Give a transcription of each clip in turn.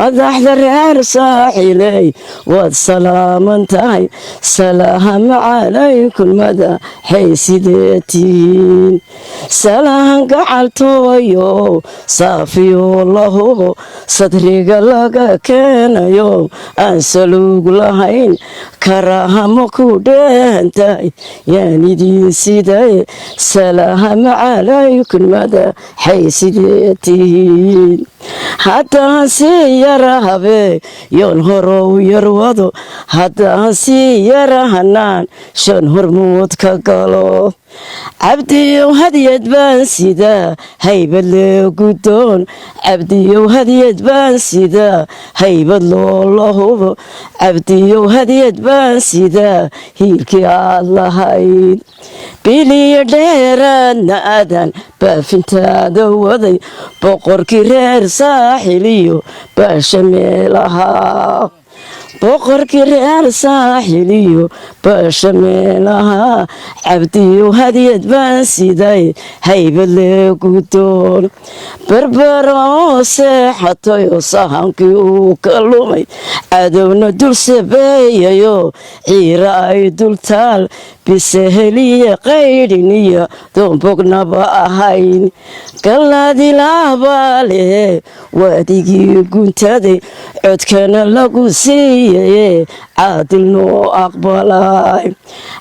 أضحت الرير صاحلي والسلامنتاي سلام عليكم مدى حيسيدتين سلام قعلتويو صافيو الله صدري قلق كان يو أنسلوق لهين كراهمكو دانتاي يعني دي سيداي سلام عليكم مدى حيسيدتين حتى سيارة بي ينهرو يروضو حتى سيارة هنان شنهر موت كقالو عبدي وهدية بان سيدا هيبة اللي قدون عبدي وهدية بان سيدا هيبة الله عبدي وهدية بان سيدا هيلكي الله هايد بيلي ديران نادان بافنتا دوودي بقركي رير ساحليو باشميلها بقركي رير ساحليو باشميلها عبدي وهدية بان سيداي هيب اللي قدون بربرو سيحتيو صهنكي وكلومي عدونا دول سبايا عيراي دول تال بسهلية قيدنية دون بقنا بأهين قلادي لابالي واديكي قنتادي عد كان لقو سيئي عادل نو أقبلاي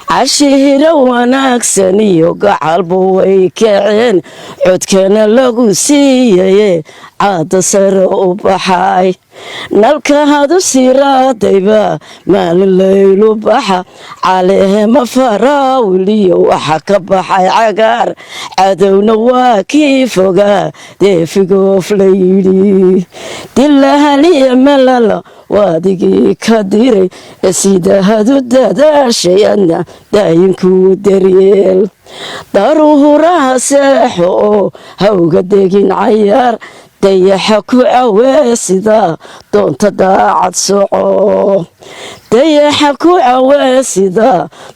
عشيرا وناكسانيو قعالبو ويكعين عد كان لقو سيئي عاد سر بحاي نلقى هذا سيراتيبا مال الليل بحا عليه مفراولي وحكى بحاي عقار عدونا واكيفوغا ديفقو فليلي دلها لي ملالا وادقي كديري سيدا هادو دادا شيانا داينكو دريل داروه راسحو هوغا ديقين عيار dayaxa ku caweesida doonta daacad soco dayaxa ku caweesida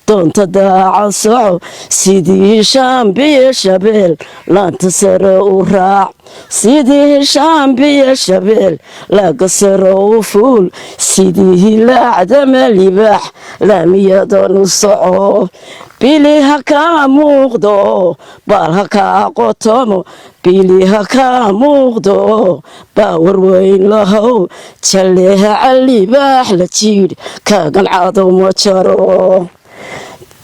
doonta daacad soco sidii shaambiyo shabeel laanta sare u raac sidii shaambiyo shabeel laga sare u fuul sidii laacdama libaax laamiyadoon u soco bili ha kaa muuqdo baal ha kaa qotomo bili ha kaa muuqdo baawar weyn lahow jalleeha calibaax la jiidh kaagan caado ma jaro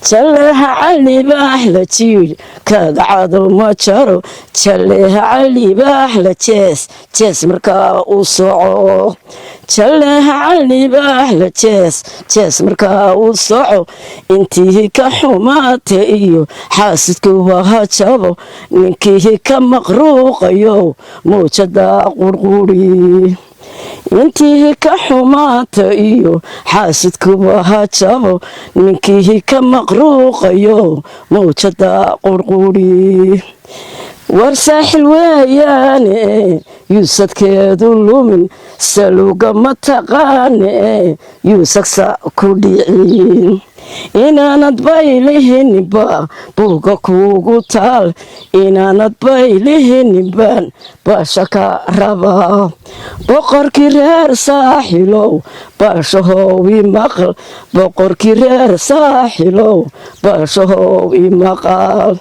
jalleeha calibaax la jiidh kaaga caado ma jaro jalleeha calibaax la jees markaa u soco jalleeha calibaax la jees markaa u soco intii ka xumaata iyo xaasidkuba ha jabo ninkii ka maqruuqayo muujada qurquri intii ka xumaata iyo xaasidkuba ha jabo ninkii ka maqruuqayo muujada qurquri war saaxil weeyaane yuusadkeedu lumin saluuga ma taqaane yuusagsa ku dhicin inaanad baylihininba buuga kuugu taal inaanad baylihininbaan baasha ka rabaa boqorkii reer saaxilow baashahow i maqal boqorkii reer saaxilow baashahow i maqal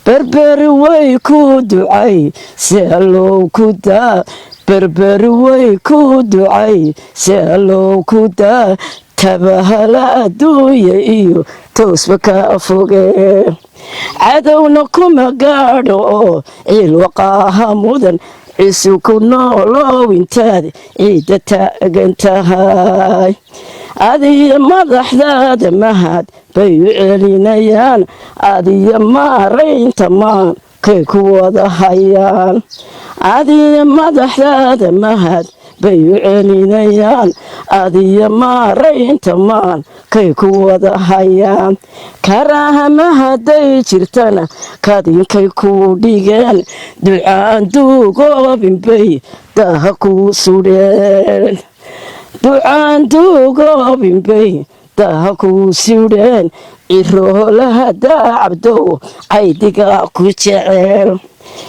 berberi way ku ducay si allow ku daa berberi way ku ducay si allow ku daa tabahala adduunya iyo toosba ka foge cadowna kuma gaadho oo ciil waqaaha mudan cisu ku noolow intaad ciidda taagan tahay adiyo madaxdaada mahad bay u celinayaan adiyo maaraynta maan kay ku wada hayaan adiyo madaxdaada mahad bay u celinayaan adiyo maaraynta maan kay ku wada hayaan karaahama hadday jirtana kadinkay ku dhigeen ducaan duugoobinbay daha ku sudheen ducaan duugoobinbay daha ku sudheen ciroolaha daacabdow caydiga ku jeceel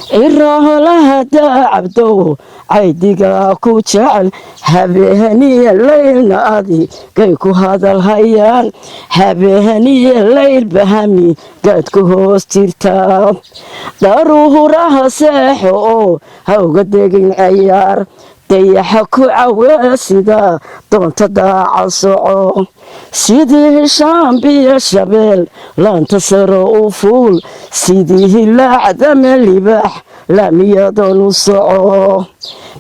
ciraholaha daacabdow caydiga ku jecel habeeniya laylna adigay ku hadalhayaan habeeniya layl bahami gaad ku hoos jirtaa daruuraha seexo oo hawga degin cayaar dayaxa ku caweesida doonta daaca soco sidii shaambiya shabeel laanta saro u fuul sidii hilaacdame libaax laamiyadoon u soco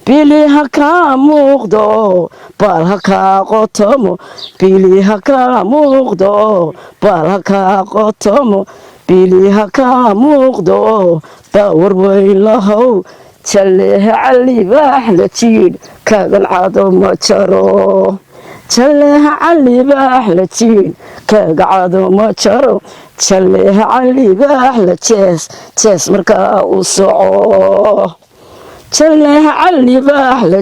biliha kaa muuqdo baalha kaa qotomo biliha kaa muuqdo baalha kaa qotomo biliha kaa muuqdo daawar weyn lahow jaleeha calibaax la jiidh kaagan cado ma jaro jaleeha calibaax la jiidh kaaga cado ma jaro jaleeha calibaax la jees markaa u soco jaleeha calibaax la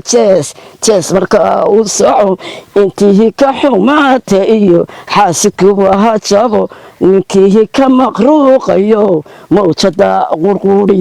jees markaa u soco intihi ka xumaata iyo xaasikaba ha jabo ninkihi ka maqruuqayo mawjada qurquri